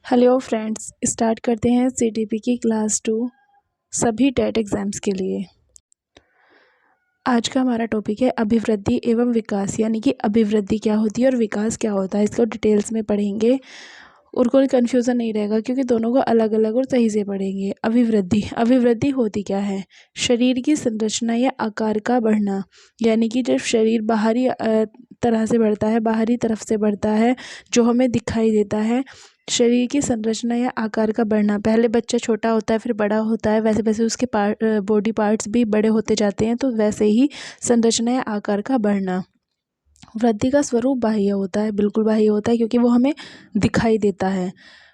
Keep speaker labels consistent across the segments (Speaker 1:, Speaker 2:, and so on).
Speaker 1: Hello friends, start करते हैं CTP की क्लास 2 सभी टेट एग्ज़ाम्स के लिए। आज का हमारा टॉपिक है अभिवृद्धि एवं विकास, यानी कि अभिवृद्धि क्या होती है और विकास क्या होता है। इसको डिटेल्स में पढ़ेंगे और कोई कन्फ्यूज़न नहीं रहेगा क्योंकि दोनों को अलग अलग और सही से पढ़ेंगे। अभिवृद्धि होती क्या है? शरीर की संरचना या आकार का बढ़ना, यानी कि जब शरीर बाहरी तरह से बढ़ता है, बाहरी तरफ से बढ़ता है, जो हमें दिखाई देता है। शरीर की संरचना या आकार का बढ़ना, पहले बच्चा छोटा होता है फिर बड़ा होता है, वैसे वैसे उसके बॉडी पार्ट्स भी बड़े होते जाते हैं, तो वैसे ही संरचना या आकार का बढ़ना। वृद्धि का स्वरूप बाह्य होता है, बिल्कुल बाह्य होता है क्योंकि वो हमें दिखाई देता है।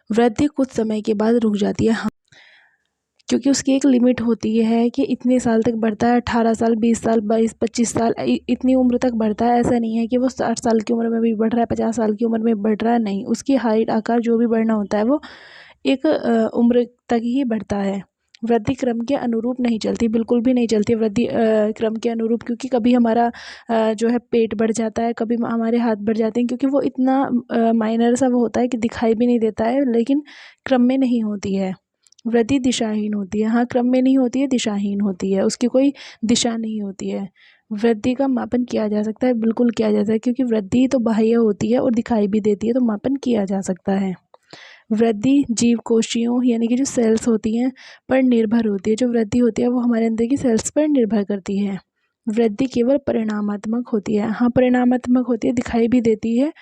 Speaker 1: वृद्धि कुछ समय के बाद रुक जाती है, हाँ, क्योंकि उसकी एक लिमिट होती है कि इतने साल तक बढ़ता है, 18 साल, 20 साल, 22-25 साल, इतनी उम्र तक बढ़ता है। ऐसा नहीं है कि वो 60 साल की उम्र में भी बढ़ रहा है, 50 साल की उम्र में बढ़ रहा है, नहीं, उसकी हाइट, आकार जो भी बढ़ना होता है वो एक उम्र तक ही बढ़ता है। वृद्धि क्रम के अनुरूप नहीं चलती, बिल्कुल भी नहीं चलती वृद्धि क्रम के अनुरूप, क्योंकि कभी हमारा जो है पेट बढ़ जाता है, कभी हमारे हाथ बढ़ जाते हैं, क्योंकि वो इतना माइनर सा वो होता है कि दिखाई भी नहीं देता है, लेकिन क्रम में नहीं होती है। वृद्धि दिशाहीन होती है, हाँ, क्रम में नहीं होती है, दिशाहीन होती है, उसकी कोई दिशा नहीं होती है। वृद्धि का मापन किया जा सकता है, बिल्कुल किया जा सकता है, क्योंकि वृद्धि तो बाह्य होती है और दिखाई भी देती है, तो मापन किया जा सकता है। वृद्धि जीव कोशियों, यानी कि जो सेल्स होती हैं, पर निर्भर होती है। जो वृद्धि होती है वो हमारे अंदर की सेल्स पर निर्भर करती है। वृद्धि केवल परिणामात्मक होती है, हाँ, परिणामात्मक होती है, दिखाई भी देती है।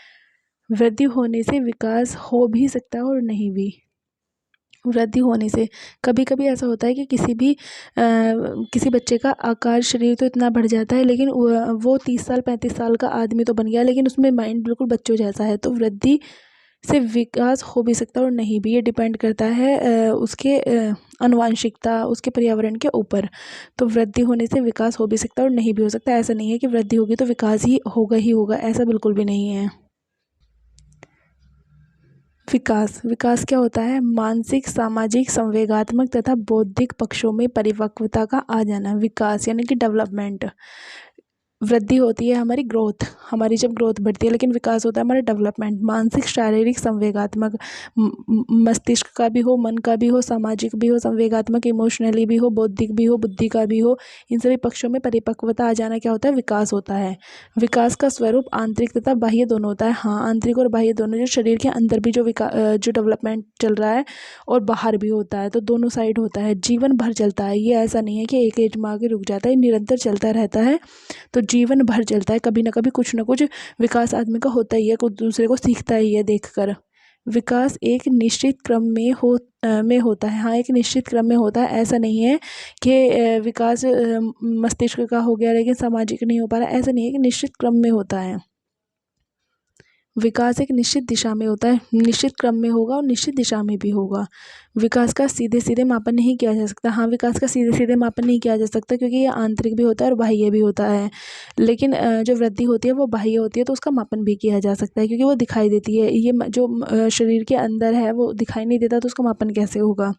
Speaker 1: वृद्धि होने से विकास हो भी सकता है और नहीं भी। वृद्धि होने से कभी कभी ऐसा होता है कि किसी बच्चे का आकार, शरीर तो इतना बढ़ जाता है, लेकिन वो 30 साल 35 साल का आदमी तो बन गया, लेकिन उसमें माइंड बिल्कुल बच्चों जैसा है। तो वृद्धि से विकास हो भी सकता है और नहीं भी, ये डिपेंड करता है उसके आनुवंशिकता, उसके पर्यावरण के ऊपर। तो वृद्धि होने से विकास हो भी सकता है और नहीं भी हो सकता। ऐसा नहीं है कि वृद्धि होगी तो विकास ही होगा, ऐसा बिल्कुल भी नहीं है। विकास क्या होता है? मानसिक, सामाजिक, संवेगात्मक तथा बौद्धिक पक्षों में परिपक्वता का आ जाना, विकास यानी कि डेवलपमेंट। वृद्धि होती है हमारी ग्रोथ, हमारी जब ग्रोथ बढ़ती है, लेकिन विकास होता है हमारा डेवलपमेंट। मानसिक, शारीरिक, संवेगात्मक, मस्तिष्क का भी हो, मन का भी हो, सामाजिक भी हो, संवेगात्मक, इमोशनली भी हो, बौद्धिक भी हो, बुद्धि का भी हो, इन सभी पक्षों में परिपक्वता आ जाना क्या होता है? विकास होता है। विकास का स्वरूप आंतरिक तथा बाह्य दोनों होता है, हाँ, आंतरिक और बाह्य दोनों। जो शरीर के अंदर भी जो डेवलपमेंट चल रहा है और बाहर भी होता है, तो दोनों साइड होता है, जीवन भर चलता है। ये ऐसा नहीं है कि एक एज में आके रुक जाता है, निरंतर चलता रहता है, तो जीवन भर चलता है। कभी ना कभी कुछ ना कुछ विकास आदमी का होता ही है, कुछ दूसरे को सीखता ही है देखकर। विकास एक निश्चित क्रम में होता है, हाँ, एक निश्चित क्रम में होता है। ऐसा नहीं है कि विकास मस्तिष्क का हो गया लेकिन सामाजिक नहीं हो पा रहा, ऐसा नहीं है, कि निश्चित क्रम में होता है। विकास एक निश्चित दिशा में होता है, निश्चित क्रम में होगा और निश्चित दिशा में भी होगा। विकास का सीधे सीधे मापन नहीं किया जा सकता, हाँ, विकास का सीधे सीधे मापन नहीं किया जा सकता, क्योंकि ये आंतरिक भी होता है और बाह्य भी होता है। लेकिन जो वृद्धि होती है वो बाह्य होती है, तो उसका मापन भी किया जा सकता है, क्योंकि वो दिखाई देती है। ये जो शरीर के अंदर है वो दिखाई नहीं देता, तो उसका मापन कैसे होगा?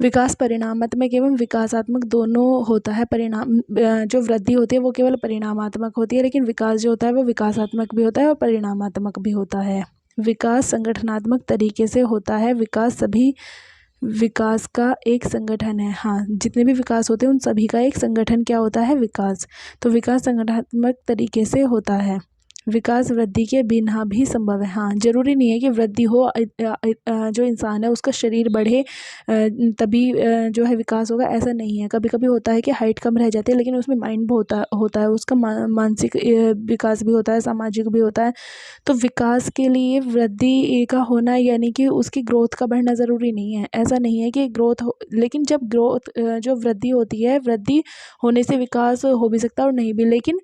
Speaker 1: विकास परिणामात्मक एवं विकासात्मक दोनों होता है। जो वृद्धि होती है वो केवल परिणामात्मक होती है, लेकिन विकास जो होता है वो विकासात्मक भी होता है और परिणामात्मक भी होता है। विकास संगठनात्मक तरीके से होता है। विकास का एक संगठन है, हाँ, जितने भी विकास होते हैं उन सभी का एक संगठन क्या होता है? विकास। तो विकास संगठनात्मक तरीके से होता है। विकास वृद्धि के बिना भी संभव है, हाँ, जरूरी नहीं है कि वृद्धि हो, जो इंसान है उसका शरीर बढ़े तभी जो है विकास होगा, ऐसा नहीं है। कभी कभी होता है कि हाइट कम रह जाती है, लेकिन उसमें माइंड भी होता है, उसका मानसिक विकास भी होता है, सामाजिक भी होता है। तो विकास के लिए वृद्धि का होना, यानी कि उसकी ग्रोथ का बढ़ना ज़रूरी नहीं है। ऐसा नहीं है कि ग्रोथ हो, लेकिन जब जो वृद्धि होती है, वृद्धि होने से विकास हो भी सकता है और नहीं भी, लेकिन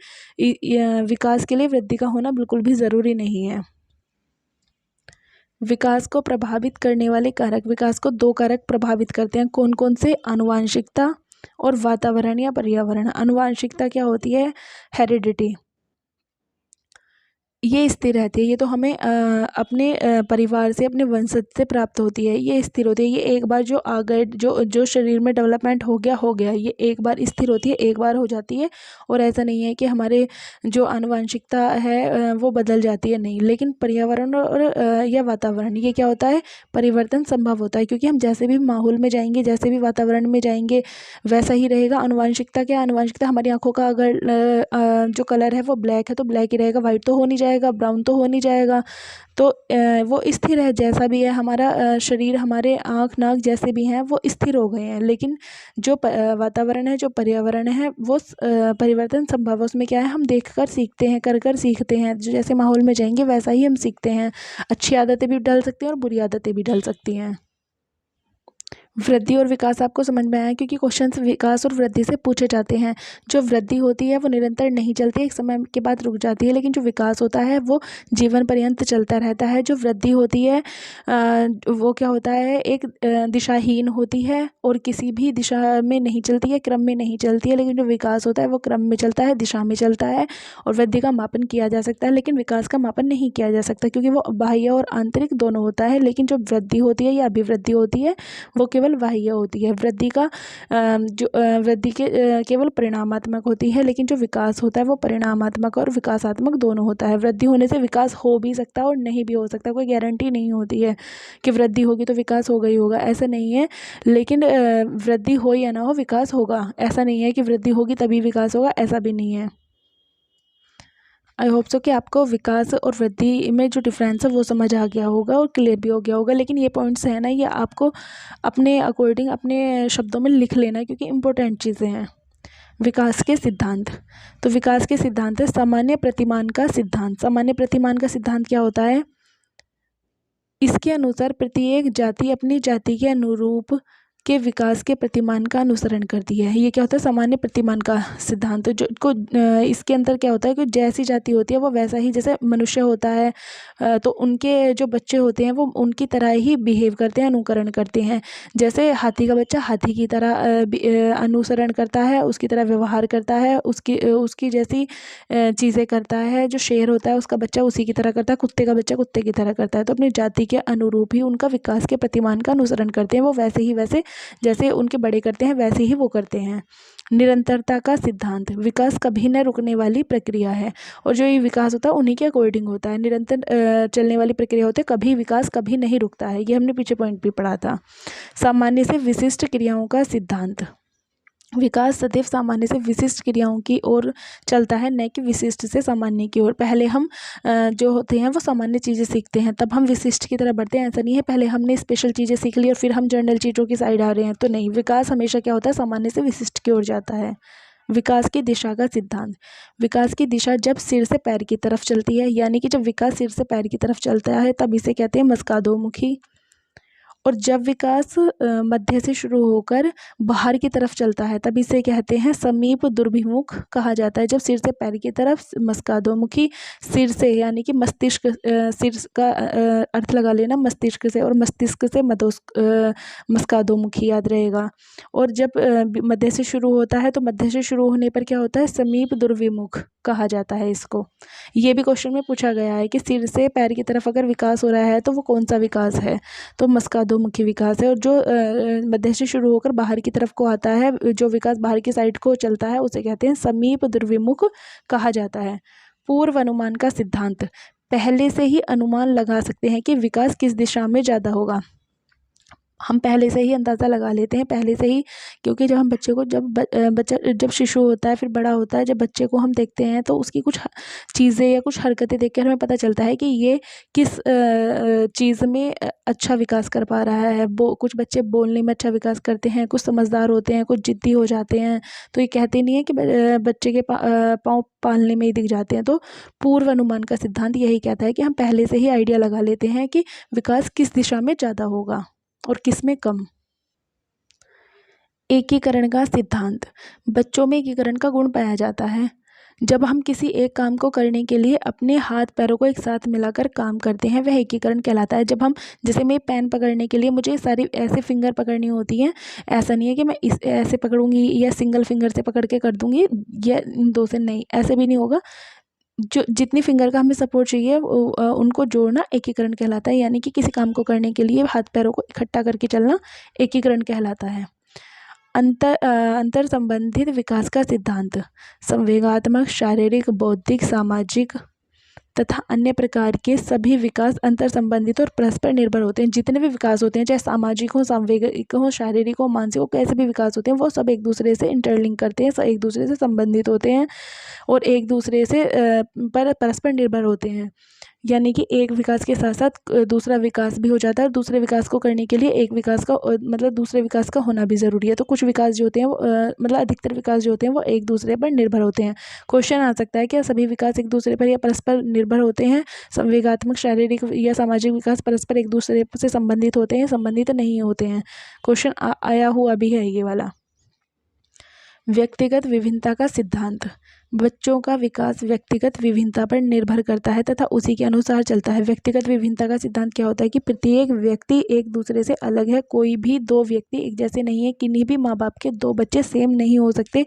Speaker 1: विकास के लिए वृद्धि का होना बिल्कुल भी ज़रूरी नहीं है। विकास को प्रभावित करने वाले कारक, विकास को 2 कारक प्रभावित करते हैं, कौन कौन से? आनुवांशिकता और वातावरण या पर्यावरण। आनुवांशिकता क्या होती है? हेरिडिटी। ये स्थिर रहती है। ये तो हमें अपने परिवार से, अपने वंशज से प्राप्त होती है। ये स्थिर होती है। ये एक बार जो आ गए, जो शरीर में डेवलपमेंट हो गया। ये एक बार स्थिर होती है, एक बार हो जाती है। और ऐसा नहीं है कि हमारे जो आनुवंशिकता है वो बदल जाती है, नहीं। लेकिन पर्यावरण और या वातावरण, ये क्या होता है, परिवर्तन संभव होता है, क्योंकि हम जैसे भी माहौल में जाएंगे, जैसे भी वातावरण में जाएंगे, वैसा ही रहेगा। आनुवंशिकता क्या, आनुवंशिकता हमारी आंखों का अगर जो कलर है वो ब्लैक है तो ब्लैक ही रहेगा, वाइट तो हो नहीं जाएगा, ब्राउन तो हो नहीं जाएगा। तो वो स्थिर है। जैसा भी है हमारा शरीर, हमारे आँख नाक जैसे भी हैं वो स्थिर हो गए हैं। लेकिन जो वातावरण है, जो पर्यावरण है, वो परिवर्तन संभव है। उसमें क्या है, हम देख कर सीखते हैं, कर कर सीखते हैं। जो जैसे माहौल में जाएंगे वैसा ही हम सीखते हैं। अच्छी आदतें भी डल सकती हैं और बुरी आदतें भी डल सकती हैं। वृद्धि और विकास आपको समझ में आया, क्योंकि क्वेश्चंस विकास और वृद्धि से पूछे जाते हैं। जो वृद्धि होती है वो निरंतर नहीं चलती, एक समय के बाद रुक जाती है। लेकिन जो विकास होता है वो जीवन पर्यंत चलता रहता है। जो वृद्धि होती है वो क्या होता है, एक दिशाहीन होती है और किसी भी दिशा में नहीं चलती है, क्रम में नहीं चलती है। लेकिन जो विकास होता है वो क्रम में चलता है, दिशा में चलता है। और वृद्धि का मापन किया जा सकता है, लेकिन विकास का मापन नहीं किया जा सकता, क्योंकि वो बाह्य और आंतरिक दोनों होता है। लेकिन जो वृद्धि होती है या अभिवृद्धि होती है वो केवल बाह्य होती है। वृद्धि का वृद्धि के केवल परिणामात्मक होती है, लेकिन जो विकास होता है वो परिणामात्मक और विकासात्मक दोनों होता है। वृद्धि होने से विकास हो भी सकता है और नहीं भी हो सकता, कोई गारंटी नहीं होती है कि वृद्धि होगी तो विकास होगा ही होगा, ऐसा नहीं है। लेकिन वृद्धि हो या ना हो, विकास होगा। ऐसा नहीं है कि वृद्धि होगी तभी विकास होगा, ऐसा भी नहीं है। आई होप सो कि आपको विकास और वृद्धि में जो डिफरेंस है वो समझ आ गया होगा और क्लियर भी हो गया होगा। लेकिन ये पॉइंट्स हैं ना, ये आपको अपने अकॉर्डिंग अपने शब्दों में लिख लेना है, क्योंकि इम्पोर्टेंट चीज़ें हैं। विकास के सिद्धांत। तो विकास के सिद्धांत है सामान्य प्रतिमान का सिद्धांत। सामान्य प्रतिमान का सिद्धांत क्या होता है, इसके अनुसार प्रत्येक जाति अपनी जाति के अनुरूप के विकास के प्रतिमान का अनुसरण करती है। ये क्या होता है, सामान्य प्रतिमान का सिद्धांत। जो को इसके अंदर क्या होता है कि जैसी जाति होती है वो वैसा ही, जैसे मनुष्य होता है तो उनके जो बच्चे होते हैं वो उनकी तरह ही बिहेव करते हैं, अनुकरण करते हैं। जैसे हाथी का बच्चा हाथी की तरह अनुसरण करता है, उसकी तरह व्यवहार करता है, उसकी जैसी चीज़ें करता है। जो शेर होता है उसका बच्चा उसी की तरह करता है, कुत्ते का बच्चा कुत्ते की तरह करता है। तो अपनी जाति के अनुरूप ही उनका विकास के प्रतिमान का अनुसरण करते हैं। वो वैसे जैसे उनके बड़े करते हैं वैसे ही वो करते हैं। निरंतरता का सिद्धांत। विकास कभी न रुकने वाली प्रक्रिया है, और जो ये विकास होता है उन्हीं के अकॉर्डिंग होता है। निरंतर चलने वाली प्रक्रिया होती है, कभी विकास कभी नहीं रुकता है। ये हमने पीछे पॉइंट भी पढ़ा था। सामान्य से विशिष्ट क्रियाओं का सिद्धांत। विकास सदैव सामान्य से विशिष्ट क्रियाओं की ओर चलता है, न कि विशिष्ट से सामान्य की ओर। पहले हम जो होते हैं वो सामान्य चीज़ें सीखते हैं, तब हम विशिष्ट की तरफ बढ़ते हैं। ऐसा नहीं है पहले हमने स्पेशल चीज़ें सीख ली और फिर हम जनरल चीज़ों की साइड आ रहे हैं, तो नहीं। विकास हमेशा क्या होता है, सामान्य से विशिष्ट की ओर जाता है। विकास की दिशा का सिद्धांत। विकास की दिशा जब सिर से पैर की तरफ चलती है, यानी कि जब विकास सिर से पैर की तरफ चलता है तब इसे कहते हैं मस्कादोमुखी। और जब विकास मध्य से शुरू होकर बाहर की तरफ चलता है तब इसे कहते हैं समीप दुर्भिमुख कहा जाता है। जब सिर से पैर की तरफ मस्कादोमुखी, सिर से यानी कि मस्तिष्क, सिर का अर्थ लगा लेना मस्तिष्क से, और मस्तिष्क से मस्कादोमुखी याद रहेगा। और जब मध्य से शुरू होता है तो मध्य से शुरू होने पर क्या होता है, समीप दुर्विमुख कहा जाता है इसको। ये भी क्वेश्चन में पूछा गया है कि सिर से पैर की तरफ अगर विकास हो रहा है तो वो कौन सा विकास है, तो मस्कादोमुखी विकास है। और जो मध्य से शुरू होकर बाहर की तरफ को आता है, जो विकास बाहर की साइड को चलता है, उसे कहते हैं समीप दुर्विमुख कहा जाता है। पूर्व अनुमान का सिद्धांत। पहले से ही अनुमान लगा सकते हैं कि विकास किस दिशा में ज़्यादा होगा। हम पहले से ही अंदाज़ा लगा लेते हैं, पहले से ही, क्योंकि जब हम बच्चे को बच्चा जब शिशु होता है फिर बड़ा होता है, जब बच्चे को हम देखते हैं तो उसकी कुछ चीज़ें या कुछ हरकतें देख कर हमें पता चलता है कि ये किस चीज़ में अच्छा विकास कर पा रहा है। कुछ बच्चे बोलने में अच्छा विकास करते हैं, कुछ समझदार होते हैं, कुछ ज़िद्दी हो जाते हैं। तो ये कहते नहीं है कि बच्चे के पाँव पालने में ही दिख जाते हैं। तो पूर्व अनुमान का सिद्धांत यही कहता है कि हम पहले से ही आइडिया लगा लेते हैं कि विकास किस दिशा में ज़्यादा होगा और किस में कम। एकीकरण का सिद्धांत। बच्चों में एकीकरण का गुण पाया जाता है। जब हम किसी एक काम को करने के लिए अपने हाथ पैरों को एक साथ मिलाकर काम करते हैं, वह एकीकरण कहलाता है। जब हम, जैसे मैं पेन पकड़ने के लिए मुझे सारी ऐसे फिंगर पकड़नी होती हैं, ऐसा नहीं है कि मैं इस ऐसे पकड़ूंगी या सिंगल फिंगर से पकड़ के कर दूंगी या इन दो से, नहीं, ऐसे भी नहीं होगा। जो जितनी फिंगर का हमें सपोर्ट चाहिए उनको जोड़ना एकीकरण कहलाता है। यानी कि किसी काम को करने के लिए हाथ पैरों को इकट्ठा करके चलना एकीकरण कहलाता है। अंतर संबंधित विकास का सिद्धांत। संवेगात्मक, शारीरिक, बौद्धिक, सामाजिक तथा अन्य प्रकार के सभी विकास अंतर संबंधित और परस्पर निर्भर होते हैं। जितने भी विकास होते हैं, चाहे सामाजिक हो, सांवेगिक हो, शारीरिक हो, मानसिक हो, कैसे भी विकास होते हैं, वो सब एक दूसरे से इंटरलिंक करते हैं, एक दूसरे से संबंधित होते हैं और एक दूसरे से परस्पर निर्भर होते हैं। यानी कि एक विकास के साथ साथ दूसरा विकास भी हो जाता है और दूसरे विकास को करने के लिए एक विकास का मतलब दूसरे विकास का होना भी ज़रूरी है। तो कुछ विकास जो होते हैं वो मतलब अधिकतर विकास जो होते हैं वो एक दूसरे पर निर्भर होते हैं। क्वेश्चन आ सकता है कि सभी विकास एक दूसरे पर या परस्पर निर्भर होते हैं? संवेगात्मक, शारीरिक या सामाजिक विकास परस्पर एक दूसरे से संबंधित होते हैं, संबंधित नहीं होते हैं? क्वेश्चन आया हुआ भी है ये वाला। व्यक्तिगत विभिन्नता का सिद्धांत। बच्चों का विकास व्यक्तिगत विभिन्नता पर निर्भर करता है तथा उसी के अनुसार चलता है। व्यक्तिगत विभिन्नता का सिद्धांत क्या होता है कि प्रत्येक व्यक्ति एक दूसरे से अलग है। कोई भी दो व्यक्ति एक जैसे नहीं है। किन्हीं भी माँ बाप के दो बच्चे सेम नहीं हो सकते।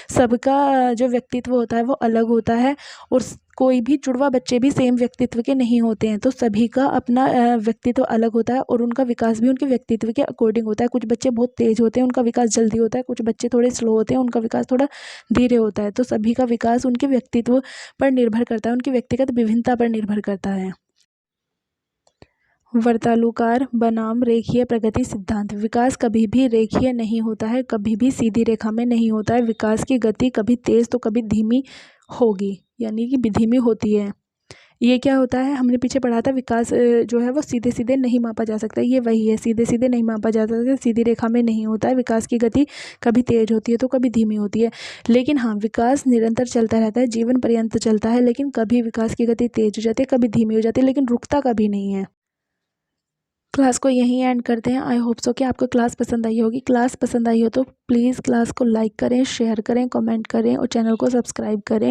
Speaker 1: सबका जो व्यक्तित्व होता है वो अलग होता है और कोई भी जुड़वा बच्चे भी सेम व्यक्तित्व के नहीं होते हैं। तो सभी का अपना व्यक्तित्व अलग होता है और उनका विकास भी उनके व्यक्तित्व के अकॉर्डिंग होता है। कुछ बच्चे बहुत तेज होते हैं, उनका विकास जल्दी होता है। कुछ बच्चे थोड़े स्लो होते हैं, उनका विकास थोड़ा धीरे होता है। तो सभी का विकास उनके व्यक्तित्व पर निर्भर करता है, उनकी व्यक्तिगत विभिन्नता पर निर्भर करता है। वर्तालुकार बनाम रेखीय प्रगति सिद्धांत। विकास कभी भी रेखीय नहीं होता है, कभी भी सीधी रेखा में नहीं होता है। विकास की गति कभी तेज तो कभी धीमी होगी, यानी कि धीमी होती है। ये क्या होता है, हमने पीछे पढ़ा था विकास जो है वो सीधे सीधे नहीं मापा जा सकता। ये वही है, सीधे सीधे नहीं मापा जा सकता, सीधी रेखा में नहीं होता है। विकास की गति कभी तेज होती है तो कभी धीमी होती है। लेकिन हाँ, विकास निरंतर चलता रहता है, जीवन पर्यंत चलता है। लेकिन कभी विकास की गति तेज हो जाती है, कभी धीमी हो जाती है, लेकिन रुकता कभी नहीं है। क्लास को यहीं एंड करते हैं। आई होप सो कि आपको क्लास पसंद आई होगी। क्लास पसंद आई हो तो प्लीज़ क्लास को लाइक करें, शेयर करें, कमेंट करें और चैनल को सब्सक्राइब करें।